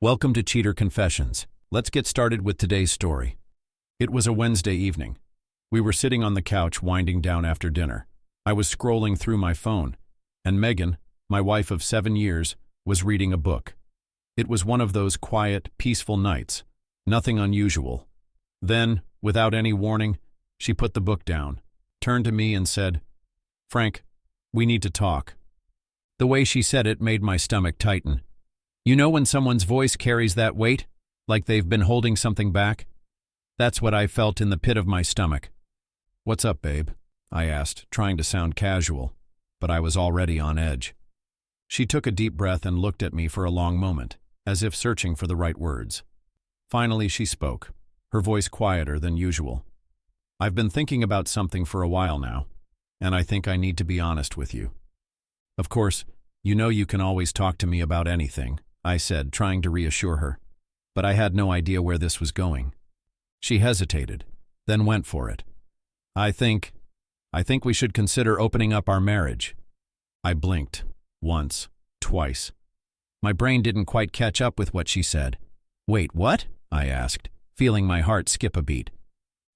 Welcome to Cheater Confessions. Let's get started with today's story. It was a Wednesday evening. We were sitting on the couch winding down after dinner. I was scrolling through my phone, and Megan, my wife of 7 years, was reading a book. It was one of those quiet, peaceful nights. Nothing unusual. Then, without any warning, she put the book down, turned to me and said, "Frank, we need to talk." The way she said it made my stomach tighten. You know when someone's voice carries that weight, like they've been holding something back? That's what I felt in the pit of my stomach. "What's up, babe?" I asked, trying to sound casual, but I was already on edge. She took a deep breath and looked at me for a long moment, as if searching for the right words. Finally, she spoke, her voice quieter than usual. "I've been thinking about something for a while now, and I think I need to be honest with you." "Of course, you know you can always talk to me about anything," I said, trying to reassure her. But I had no idea where this was going. She hesitated, then went for it. I think we should consider opening up our marriage." I blinked. Once. Twice. My brain didn't quite catch up with what she said. "Wait, what?" I asked, feeling my heart skip a beat.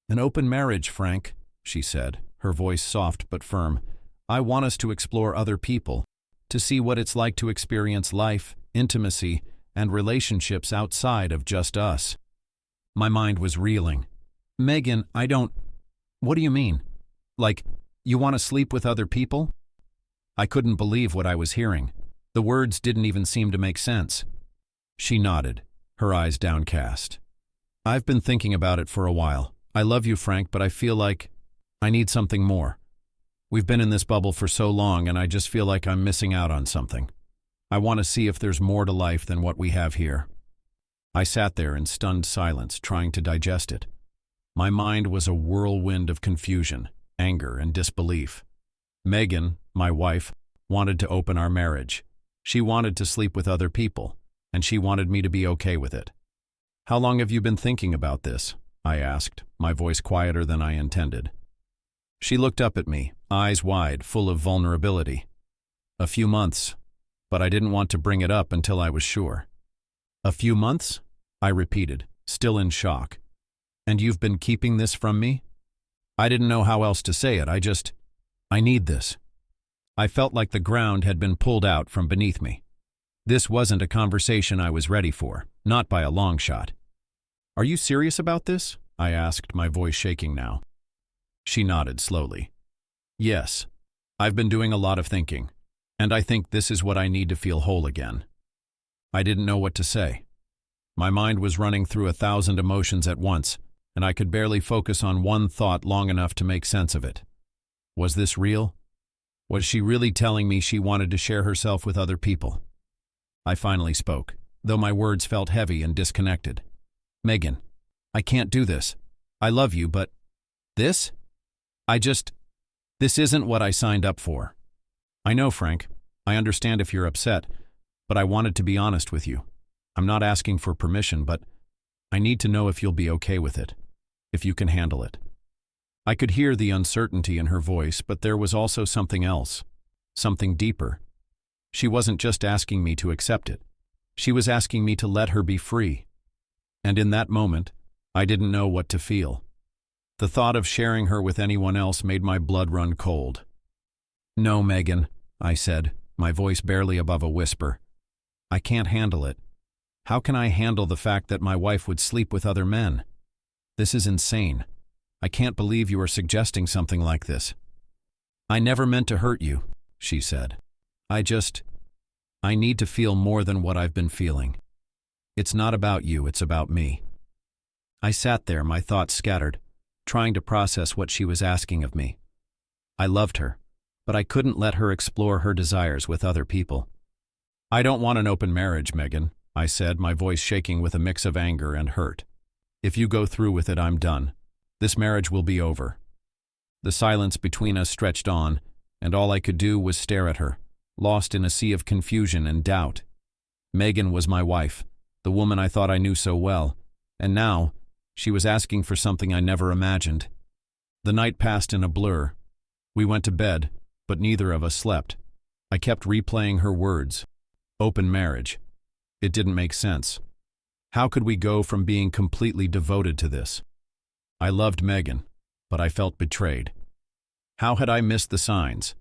"An open marriage, Frank," she said, her voice soft but firm. "I want us to explore other people, to see what it's like to experience life, intimacy, and relationships outside of just us." My mind was reeling. "Megan, what do you mean? Like, you want to sleep with other people?" I couldn't believe what I was hearing. The words didn't even seem to make sense. She nodded, her eyes downcast. "I've been thinking about it for a while. I love you, Frank, but I feel like I need something more. We've been in this bubble for so long, and I just feel like I'm missing out on something. I want to see if there's more to life than what we have here." I sat there in stunned silence, trying to digest it. My mind was a whirlwind of confusion, anger, and disbelief. Megan, my wife, wanted to open our marriage. She wanted to sleep with other people, and she wanted me to be okay with it. "How long have you been thinking about this?" I asked, my voice quieter than I intended. She looked up at me, eyes wide, full of vulnerability. "A few months, but I didn't want to bring it up until I was sure." "A few months?" I repeated, still in shock. "And you've been keeping this from me?" I didn't know how else to say it. I need this. I felt like the ground had been pulled out from beneath me. This wasn't a conversation I was ready for, not by a long shot. "Are you serious about this?" I asked, my voice shaking now. She nodded slowly. "Yes, I've been doing a lot of thinking, and I think this is what I need to feel whole again." I didn't know what to say. My mind was running through 1,000 emotions at once, and I could barely focus on one thought long enough to make sense of it. Was this real? Was she really telling me she wanted to share herself with other people? I finally spoke, though my words felt heavy and disconnected. "Megan, I can't do this. I love you, but this? This isn't what I signed up for." "I know, Frank. I understand if you're upset, but I wanted to be honest with you. I'm not asking for permission, but I need to know if you'll be okay with it, if you can handle it." I could hear the uncertainty in her voice, but there was also something else, something deeper. She wasn't just asking me to accept it. She was asking me to let her be free. And in that moment, I didn't know what to feel. The thought of sharing her with anyone else made my blood run cold. "No, Megan," I said, my voice barely above a whisper. "I can't handle it. How can I handle the fact that my wife would sleep with other men? This is insane. I can't believe you are suggesting something like this." "I never meant to hurt you," she said. I need to feel more than what I've been feeling. It's not about you, it's about me." I sat there, my thoughts scattered, trying to process what she was asking of me. I loved her, but I couldn't let her explore her desires with other people. "I don't want an open marriage, Megan," I said, my voice shaking with a mix of anger and hurt. "If you go through with it, I'm done. This marriage will be over." The silence between us stretched on, and all I could do was stare at her, lost in a sea of confusion and doubt. Megan was my wife, the woman I thought I knew so well, and now she was asking for something I never imagined. The night passed in a blur. We went to bed, but neither of us slept. I kept replaying her words. Open marriage. It didn't make sense. How could we go from being completely devoted to this? I loved Megan, but I felt betrayed. How had I missed the signs?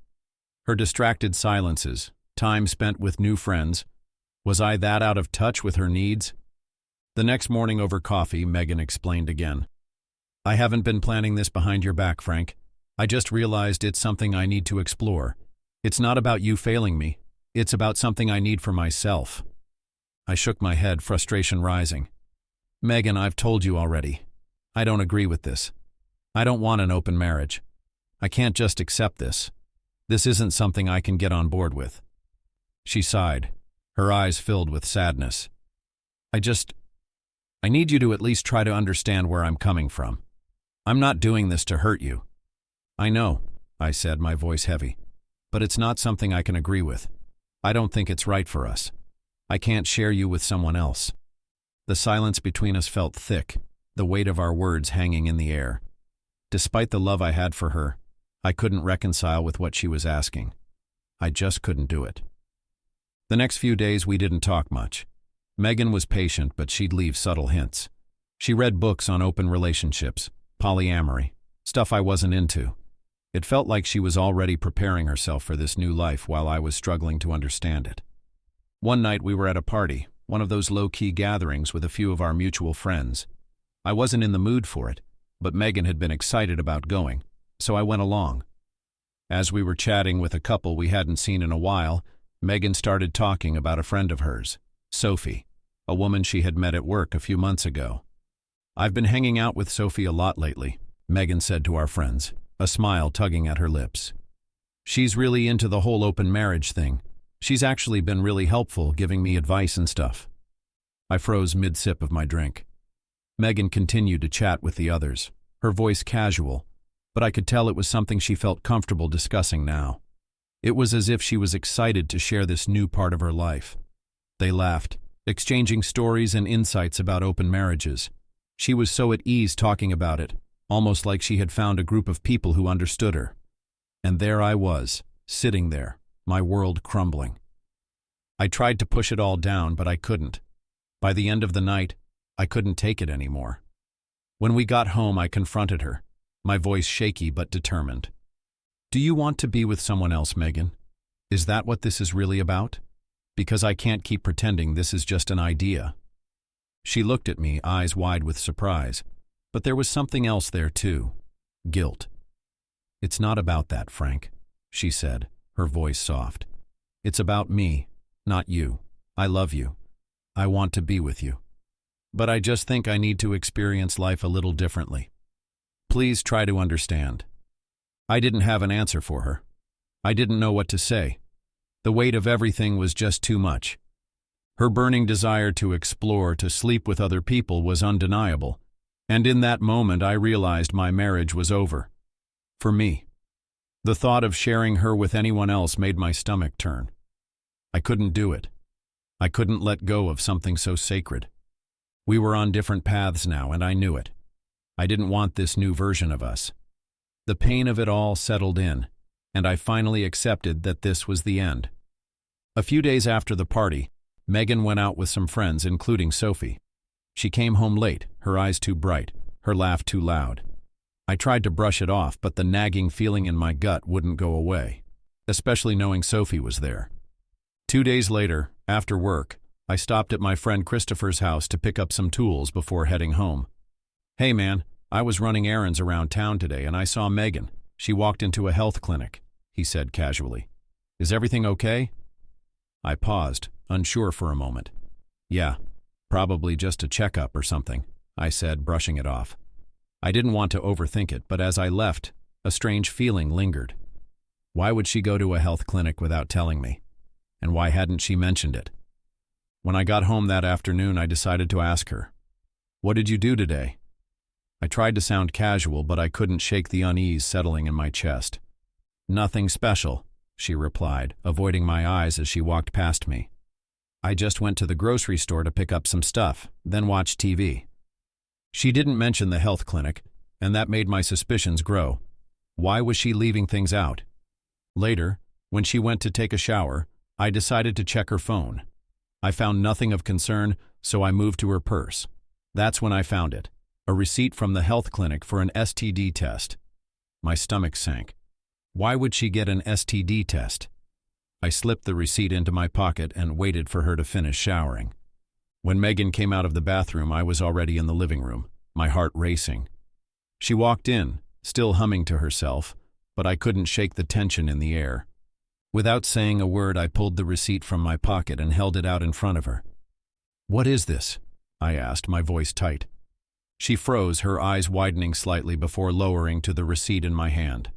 Her distracted silences, time spent with new friends. Was I that out of touch with her needs? The next morning over coffee, Megan explained again. I haven't been planning this behind your back, Frank. I just realized it's something I need to explore. It's not about you failing me. It's about something I need for myself. I shook my head, frustration rising. Megan, I've told you already. I don't agree with this. I don't want an open marriage. I can't just accept this. This isn't something I can get on board with. She sighed, her eyes filled with sadness. I need you to at least try to understand where I'm coming from. I'm not doing this to hurt you. I know, I said, my voice heavy, but it's not something I can agree with. I don't think it's right for us. I can't share you with someone else. The silence between us felt thick, the weight of our words hanging in the air. Despite the love I had for her, I couldn't reconcile with what she was asking. I just couldn't do it. The next few days we didn't talk much. Megan was patient, but she'd leave subtle hints. She read books on open relationships, polyamory, stuff I wasn't into. It felt like she was already preparing herself for this new life while I was struggling to understand it. One night we were at a party, one of those low-key gatherings with a few of our mutual friends. I wasn't in the mood for it, but Megan had been excited about going, so I went along. As we were chatting with a couple we hadn't seen in a while, Megan started talking about a friend of hers, Sophie, a woman she had met at work a few months ago. I've been hanging out with Sophie a lot lately, Megan said to our friends, a smile tugging at her lips. She's really into the whole open marriage thing. She's actually been really helpful, giving me advice and stuff. I froze mid-sip of my drink. Megan continued to chat with the others, her voice casual, but I could tell it was something she felt comfortable discussing now. It was as if she was excited to share this new part of her life. They laughed, exchanging stories and insights about open marriages. She was so at ease talking about it, almost like she had found a group of people who understood her. And there I was, sitting there, my world crumbling. I tried to push it all down, but I couldn't. By the end of the night, I couldn't take it anymore. When we got home, I confronted her, my voice shaky but determined. Do you want to be with someone else, Megan? Is that what this is really about? Because I can't keep pretending this is just an idea. She looked at me, eyes wide with surprise, but there was something else there too, guilt. It's not about that, Frank, she said, her voice soft. It's about me, not you. I love you. I want to be with you. But I just think I need to experience life a little differently. Please try to understand. I didn't have an answer for her. I didn't know what to say. The weight of everything was just too much. Her burning desire to explore, to sleep with other people was undeniable, and in that moment I realized my marriage was over. For me. The thought of sharing her with anyone else made my stomach turn. I couldn't do it. I couldn't let go of something so sacred. We were on different paths now, and I knew it. I didn't want this new version of us. The pain of it all settled in, and I finally accepted that this was the end. A few days after the party, Megan went out with some friends, including Sophie. She came home late, her eyes too bright, her laugh too loud. I tried to brush it off, but the nagging feeling in my gut wouldn't go away, especially knowing Sophie was there. 2 days later, after work, I stopped at my friend Christopher's house to pick up some tools before heading home. Hey man, I was running errands around town today and I saw Megan. She walked into a health clinic, he said casually. Is everything okay? I paused, unsure for a moment. Yeah, probably just a checkup or something, I said, brushing it off. I didn't want to overthink it, but as I left, a strange feeling lingered. Why would she go to a health clinic without telling me? And why hadn't she mentioned it? When I got home that afternoon, I decided to ask her, "What did you do today?" I tried to sound casual, but I couldn't shake the unease settling in my chest. "Nothing special," she replied, avoiding my eyes as she walked past me. "I just went to the grocery store to pick up some stuff, then watched TV." She didn't mention the health clinic, and that made my suspicions grow. Why was she leaving things out? Later, when she went to take a shower, I decided to check her phone. I found nothing of concern, So I moved to her purse. That's when I found it. A receipt from the health clinic for an STD test. My stomach sank. Why would she get an STD test? I slipped the receipt into my pocket and waited for her to finish showering. When Megan came out of the bathroom, I was already in the living room, my heart racing. She walked in, still humming to herself, but I couldn't shake the tension in the air. Without saying a word, I pulled the receipt from my pocket and held it out in front of her. "What is this?" I asked, my voice tight. She froze, her eyes widening slightly before lowering to the receipt in my hand.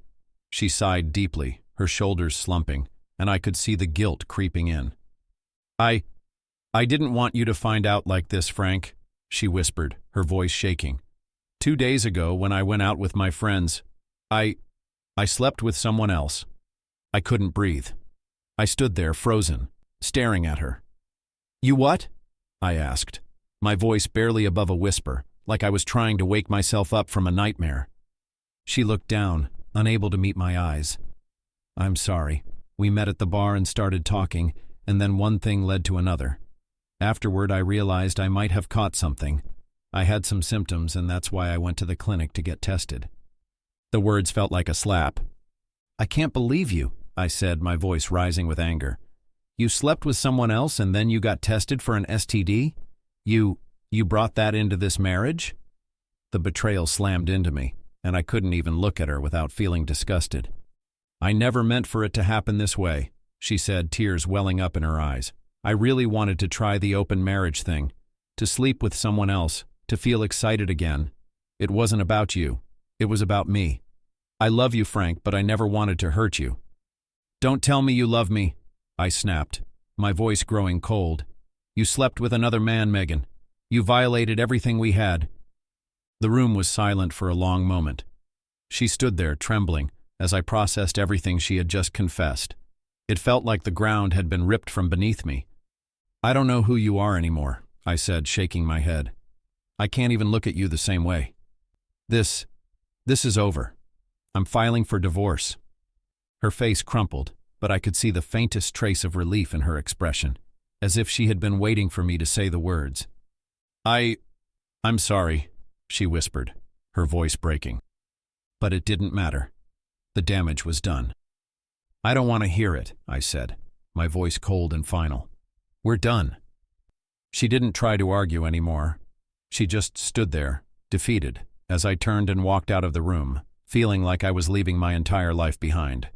She sighed deeply, her shoulders slumping, and I could see the guilt creeping in. I didn't want you to find out like this, Frank," she whispered, her voice shaking. "2 days ago, when I went out with my friends, I slept with someone else." I couldn't breathe. I stood there, frozen, staring at her. "You what?" I asked, my voice barely above a whisper, like I was trying to wake myself up from a nightmare. She looked down, unable to meet my eyes. "I'm sorry. We met at the bar and started talking, and then one thing led to another. Afterward, I realized I might have caught something. I had some symptoms, and that's why I went to the clinic to get tested." The words felt like a slap. "I can't believe you," I said, my voice rising with anger. "You slept with someone else and then you got tested for an STD? You brought that into this marriage?" The betrayal slammed into me, and I couldn't even look at her without feeling disgusted. "I never meant for it to happen this way," she said, tears welling up in her eyes. "I really wanted to try the open marriage thing, to sleep with someone else, to feel excited again. It wasn't about you. It was about me. I love you, Frank, but I never wanted to hurt you." "Don't tell me you love me," I snapped, my voice growing cold. "You slept with another man, Megan. You violated everything we had." The room was silent for a long moment. She stood there, trembling, as I processed everything she had just confessed. It felt like the ground had been ripped from beneath me. "I don't know who you are anymore," I said, shaking my head. "I can't even look at you the same way. This is over. I'm filing for divorce." Her face crumpled, but I could see the faintest trace of relief in her expression, as if she had been waiting for me to say the words. I'm sorry," she whispered, her voice breaking. But it didn't matter. The damage was done. "I don't want to hear it," I said, my voice cold and final. "We're done." She didn't try to argue anymore. She just stood there, defeated, as I turned and walked out of the room, feeling like I was leaving my entire life behind.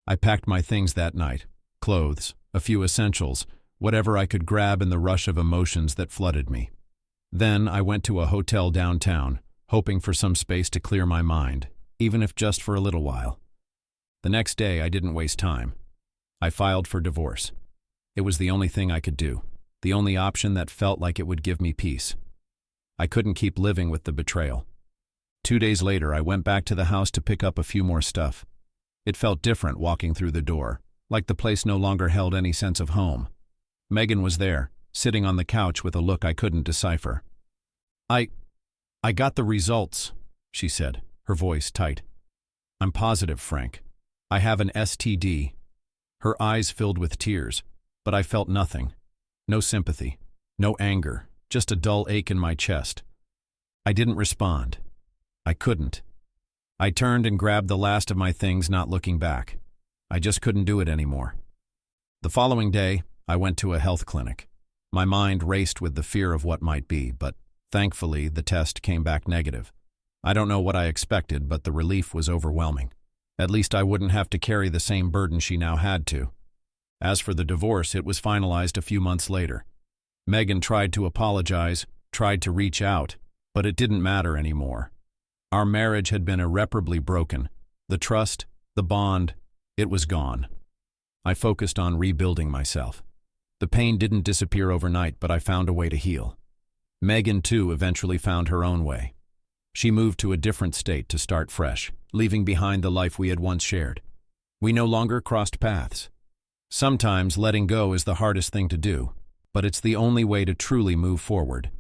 I packed my things that night, clothes, a few essentials, whatever I could grab in the rush of emotions that flooded me. Then I went to a hotel downtown, hoping for some space to clear my mind, even if just for a little while. The next day, I didn't waste time. I filed for divorce. It was the only thing I could do, the only option that felt like it would give me peace. I couldn't keep living with the betrayal. 2 days later, I went back to the house to pick up a few more stuff. It felt different walking through the door, like the place no longer held any sense of home. Megan was there, sitting on the couch with a look I couldn't decipher. I got the results," she said, her voice tight. "I'm positive, Frank. I have an STD." Her eyes filled with tears, but I felt nothing. No sympathy, no anger, just a dull ache in my chest. I didn't respond. I couldn't. I turned and grabbed the last of my things, not looking back. I just couldn't do it anymore. The following day, I went to a health clinic. My mind raced with the fear of what might be, but thankfully the test came back negative. I don't know what I expected, but the relief was overwhelming. At least I wouldn't have to carry the same burden she now had to. As for the divorce, it was finalized a few months later. Megan tried to apologize, tried to reach out, but it didn't matter anymore. Our marriage had been irreparably broken. The trust, the bond, it was gone. I focused on rebuilding myself. The pain didn't disappear overnight, but I found a way to heal. Megan, too, eventually found her own way. She moved to a different state to start fresh, leaving behind the life we had once shared. We no longer crossed paths. Sometimes letting go is the hardest thing to do, but it's the only way to truly move forward.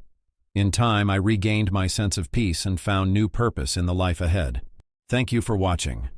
In time, I regained my sense of peace and found new purpose in the life ahead. Thank you for watching.